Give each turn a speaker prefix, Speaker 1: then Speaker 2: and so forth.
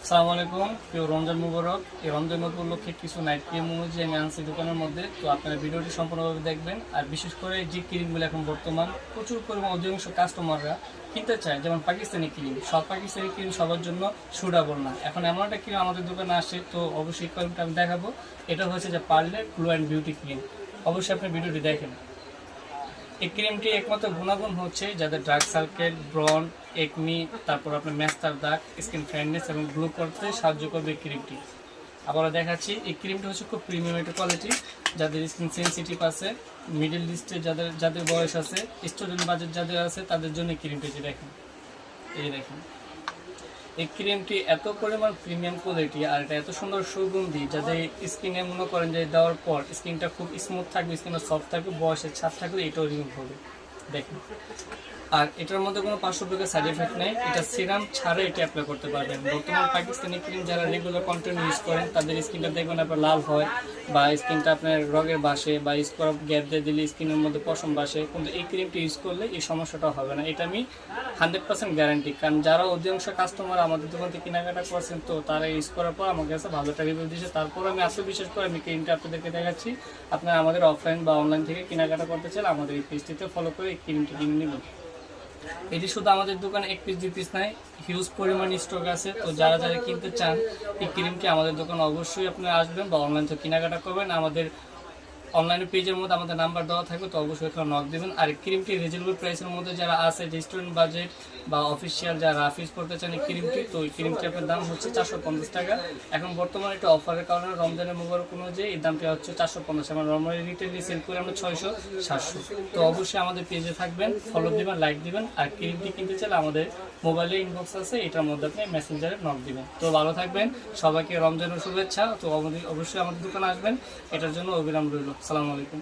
Speaker 1: আসসালামু আলাইকুম, প্রিয় রমজান মুবারক। এই রমজান উপলক্ষে কিছু নাইট ক্রিম অনুযায়ী আমি আনছি দোকানের মধ্যে। তো আপনারা ভিডিওটি সম্পূর্ণভাবে দেখবেন। আর বিশেষ করে যে ক্রিমগুলো এখন বর্তমান প্রচুর পরিমাণ অধিকাংশ কাস্টমাররা কিনতে চায়, যেমন পাকিস্তানি ক্রিম। সব পাকিস্তানি ক্রিম সবার জন্য সুটেবল না। এখন এমন একটা ক্রিম আমাদের দোকানে আসে, তো অবশ্যই ক্রিমটা আমি দেখাবো। এটা হচ্ছে যে Parle glow and beauty cream. অবশ্যই আপনি ভিডিওটি দেখেন। এই ক্রিমটি একমাত্র গুণাগুণ হচ্ছে যাদের ডার্ক সার্কেল, ব্রন, একনি, তারপর আপনার ম্যাস্টার দাগ, স্কিন ফ্রেন্ডনেস এবং গ্লো করতে সাহায্য করবে এই ক্রিমটি। আবারও দেখাচ্ছি, এই ক্রিমটা হচ্ছে খুব প্রিমিয়াম একটা কোয়ালিটি। যাদের স্কিন সেন্সিটিভ আছে, মিডল লিস্টে যাদের বয়স আছে, স্টুডেন্ট বাজেট যাদের আছে, তাদের জন্য এই ক্রিমটি দেখেন। এই দেখেন, এই ক্রিমটি এত পরিমাণ প্রিমিয়াম কোয়ালিটি আর এটা এত সুন্দর সুগন্ধি, যাদের স্কিনে মনে করেন যে দেওয়ার পর স্কিনটা খুব স্মুথ থাকবে, স্কিনটা সফট থাকবে, বয়সের ছাপ থাকবে, এটাও রিমুভ হবে। দেখুন, আর এটার মধ্যে কোনো পার্শ্বপ্রতিক্রিয়া সাইড এফেক্ট নেই। এটা সিরাম ছাড়া এটা অ্যাপ্লাই করতে পারবেন। বর্তমান পাকিস্তানি ক্রিম যারা রেগুলার কন্টিনিউ ইউজ করেন, তাদের স্কিনটা দেখবেন আপনার লাল হয়, বা স্কিনটা আপনার রগের বাসে, বা স্ক্রাব গ্যাপ দিয়ে দিলে স্কিনের মধ্যে পশম বাসে। কিন্তু এই ক্রিমটি ইউজ করলে এই সমস্যাটা হবে না, এটা আমি 100% গ্যারান্টি। কারণ যারা অধিকাংশ কাস্টমার আমাদের দোকান থেকে কেনাকাটা করছেন, তো তারা ইউজ করার পর আমার কাছে ভালো একটা রিভিউ দিয়েছে। তারপর আমি আত্মবিশ্বাস করে আমি ক্রিমটা আপনাদেরকে দেখাচ্ছি। আপনারা আমাদের অফলাইন বা অনলাইন থেকে কেনাকাটা করতে চান, আমাদের এই পেজটিতে ফলো করে এই ক্রিমটি কিনে নেবেন। এটি শুধু আমাদের দোকানে 1 পিস 2 পিস নাই, হিউজ পরিমাণ স্টক আছে। তো যারা যারা কিনতে চান এই ক্রিমটি, আমাদের দোকানে অবশ্যই আপনারা আসবেন বা অনলাইন থেকে কেনাকাটা করবেন। আমাদের অনলাইন পেজের মধ্যে আমাদের নাম্বার দেওয়া থাকবে, তো অবশ্যই এখানে নক দেবেন। আর ক্রিমটি রিজনেবল প্রাইসের মধ্যে যারা আছে, যে স্টুডেন্ট বাজেট বা অফিসিয়াল যারা রাফিজ করতে চান এই ক্রিমটি, তো এই ক্রিমটি আপনার দাম হচ্ছে 450 টাকা। এখন বর্তমানে একটা অফারের কারণে রমজানের মুবারক অনুযায়ী এই দামটি হচ্ছে 450। আমরা নর্মালি রিটেলে সেল করে আমরা 600-700। তো অবশ্যই আমাদের পেজে থাকবেন, ফলো দিবেন, লাইক দিবেন। আর ক্রিমটি কিনতে চাইলে আমাদের মোবাইলে ইনবক্স আছে, এটার মধ্যে আপনি মেসেঞ্জারে নক দিবেন। তো ভালো থাকবেন, সবাইকে রমজানের শুভেচ্ছা। তো অবশ্যই আমাদের দোকানে আসবেন, এটার জন্য অবিরাম রইল। আসসালামু আলাইকুম।